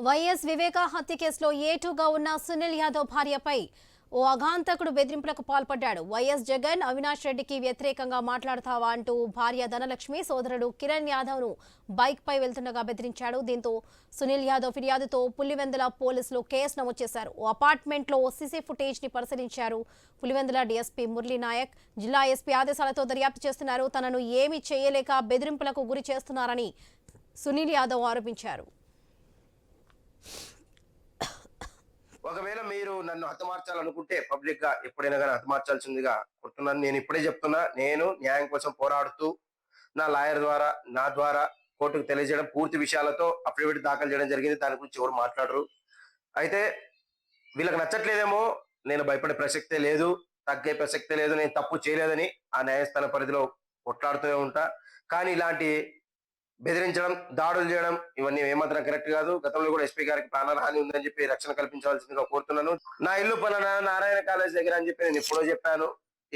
YS వివేక హత్య కేసులో ఏటుగా ఉన్న సునీల్ యాదవ్ భార్యపై ఓ అఘాంతకుడు బెదిరింపులకు పాల్పడ్డాడు. వైఎస్ జగన్ అవినాష్ రెడ్డికి వ్యతిరేకంగా మాట్లాడతావా అంటూ భార్య ధనలక్ష్మి సోదరుడు కిరణ్ యాదవ్ ను బైక్ పై వెళ్తుండగా బెదిరించాడు. దీంతో సునీల్ యాదవ్ ఫిర్యాదుతో పులివెందుల పోలీసులు కేసు నమోదు చేశారు. ఓ అపార్ట్మెంట్ లో సీసీ ఫుటేజ్ ని పరిశీలించారు. పులివెందుల డీఎస్పీ మురళీ నాయక్ జిల్లా ఎస్పీ ఆదేశాలతో దర్యాప్తు చేస్తున్నారు. తనను ఏమీ చేయలేక బెదిరింపులకు గురి చేస్తున్నారని సునీల్ యాదవ్ ఆరోపించారు. ఒకవేళ మీరు నన్ను హతమార్చాలనుకుంటే పబ్లిక్ గా ఎప్పుడైనా కానీ హతమార్చాల్సిందిగా కొట్టున్నాను. నేను ఇప్పుడే చెప్తున్నా, నేను న్యాయం కోసం పోరాడుతూ నా లాయర్ ద్వారా నా ద్వారా కోర్టుకు తెలియజేయడం పూర్తి విషయాలతో అఫిడవిట్ దాఖలు చేయడం జరిగింది. దాని గురించి ఎవరు మాట్లాడరు. అయితే వీళ్ళకి నచ్చట్లేదేమో, నేను భయపడే ప్రసక్తే లేదు, తగ్గే ప్రసక్తే లేదు, నేను తప్పు చేయలేదని ఆ న్యాయస్థాన పరిధిలో కొట్లాడుతూనే ఉంటా. కానీ ఇలాంటి బెదిరించడం, దాడులు చేయడం ఇవన్నీ ఏమాత్రం కరెక్ట్ కాదు. గతంలో కూడా ఎస్పీ గారికి ప్రాణహాని ఉందని చెప్పి రక్షణ కల్పించవలసిందిగా కోరుతున్నాను. నా ఇల్లు పలానా నారాయణ కాలేజ్ దగ్గర అని చెప్పి నేను ఎప్పుడో చెప్పాను.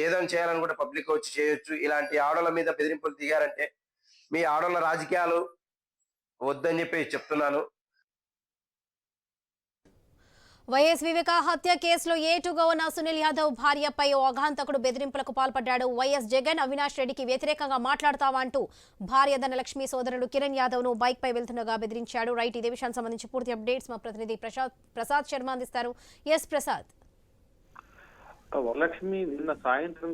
ఏదైనా చేయాలనుకుంటే పబ్లిక్ వచ్చి చేయొచ్చు. ఇలాంటి ఆడోళ్ళ మీద బెదిరింపులు దిగారంటే మీ ఆడోళ్ళ రాజకీయాలు వద్దని చెప్పి చెప్తున్నాను. వైఎస్ వివేక హత్య కేసులో ఏటుగా ఉన్న సునీల్ యాదవ్ భార్యపై ఓ అఘాంతకుడు బెదిరింపులకు పాల్పడ్డాడు. వైఎస్ జగన్ అవినాష్ రెడ్డికి వ్యతిరేకంగా మాట్లాడతావా అంటూ భార్య ధనలక్ష్మి సోదరుడు కిరణ్ యాదవ్ ను బైక్ పై వెళ్తుండగా బెదిరించాడు. రైట్, ఇదే విషయానికి సంబంధించి పూర్తి అప్డేట్స్ మా ప్రతినిధి ప్రసాద్ శర్మ అందిస్తారు. ఎస్ ప్రసాద్. వరలక్ష్మి నిన్న సాయంత్రం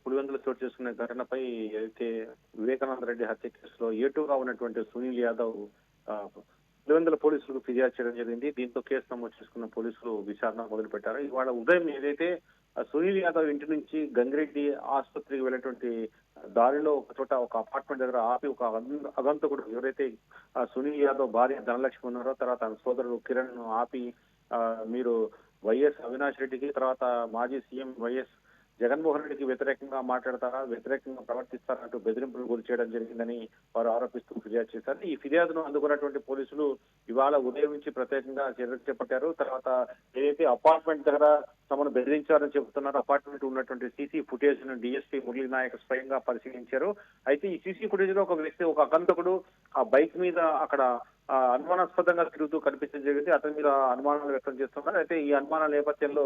పులివెందులు చోటు చేసుకునే ఘటనపై అయితే వివేకానంద రెడ్డి హత్య కేసులో ఏటుగా ఉన్నటువంటి సునీల్ యాదవ్ పులివెందుల పోలీసులకు ఫిర్యాదు చేయడం జరిగింది. దీంతో కేసు నమోదు చేసుకున్న పోలీసులు విచారణ మొదలు పెట్టారు. ఇవాళ ఉదయం ఏదైతే సునీల్ యాదవ్ ఇంటి నుంచి గంగిరెడ్డి ఆసుపత్రికి వెళ్ళేటువంటి దారిలో ఒక చోట ఒక అపార్ట్మెంట్ దగ్గర ఆపి ఒక అగంతకుడు ఎవరైతే సునీల్ యాదవ్ భార్య ధనలక్ష్మి ఉన్నారో, తర్వాత సోదరుడు కిరణ్ ఆపి మీరు వైఎస్ అవినాష్ రెడ్డికి తర్వాత మాజీ సీఎం వైఎస్ జగన్మోహన్ రెడ్డికి వ్యతిరేకంగా మాట్లాడతారా, వ్యతిరేకంగా ప్రవర్తిస్తారా అంటూ బెదిరింపులు గురి చేయడం జరిగిందని వారు ఆరోపిస్తూ ఫిర్యాదు చేశారు. ఈ ఫిర్యాదును అందుకున్నటువంటి పోలీసులు ఇవాళ ఉదయం నుంచి ప్రత్యేకంగా చర్యలు చేపట్టారు. తర్వాత ఏదైతే అపార్ట్మెంట్ దగ్గర తమను బెదిరించారని చెబుతున్నారు, అపార్ట్మెంట్ ఉన్నటువంటి సీసీ ఫుటేజ్ ను డీఎస్పీ మురళీ నాయక్ స్వయంగా పరిశీలించారు. అయితే ఈ సీసీ ఫుటేజ్ లో ఒక వ్యక్తి, ఒక అగంతకుడు ఆ బైక్ మీద అక్కడ అనుమానాస్పదంగా తిరుగుతూ కనిపించడం జరిగింది. అతని మీద అనుమానాలు వ్యక్తం చేస్తున్నారు. అయితే ఈ అనుమానాల నేపథ్యంలో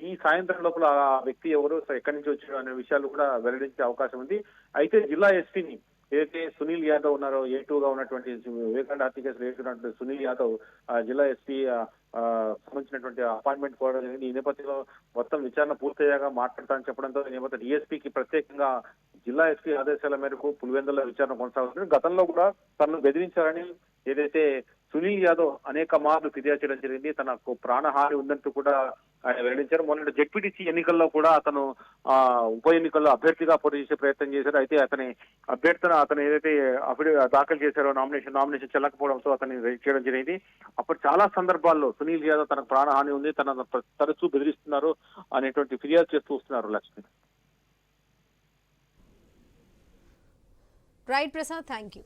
ఈ సాయంత్రం లోపల ఆ వ్యక్తి ఎవరు, ఎక్కడి నుంచి వచ్చాడు అనే విషయాలు కూడా వెల్లడించే అవకాశం ఉంది. అయితే జిల్లా ఎస్పీని ఏదైతే సునీల్ యాదవ్ ఉన్నారో, ఏటుగా ఉన్నటువంటి వివేకానంద హత్య కేసులో ఏటున్నటువంటి సునీల్ యాదవ్ జిల్లా ఎస్పీ సంబంధించినటువంటి అపాయింట్మెంట్ కోరడం జరిగింది. ఈ నేపథ్యంలో మొత్తం విచారణ పూర్తయ్యాక మాట్లాడతానని చెప్పడంతో ఈ నేపథ్యం డిఎస్పీకి ప్రత్యేకంగా జిల్లా ఎస్పీ ఆదేశాల మేరకు పులివెందుల విచారణ కొనసాగుతుంది. గతంలో కూడా తనను బెదిరించారని ఏదైతే సునీల్ యాదవ్ అనేక మార్లు ఫిర్యాదు చేయడం జరిగింది. తనకు ప్రాణహాని ఉందంటూ కూడా ఆయన వెల్లడించారు. మొన్న జెడ్పీటీసీ ఎన్నికల్లో కూడా అతను ఉప ఎన్నికల్లో అభ్యర్థిగా పోటీ చేసే ప్రయత్నం చేశారు. అయితే అతను ఏదైతే దాఖలు చేశారో నామినేషన్ చెల్లకపోవడంతో అతన్ని రైడ్ చేయడం జరిగింది. అప్పుడు చాలా సందర్భాల్లో సునీల్ యాదవ్ తనకు ప్రాణహాని ఉంది, తరచూ బెదిరిస్తున్నారు అనేటువంటి ఫిర్యాదు చేస్తూ వస్తున్నారు. Lakshmi. Right Prasad, thank you.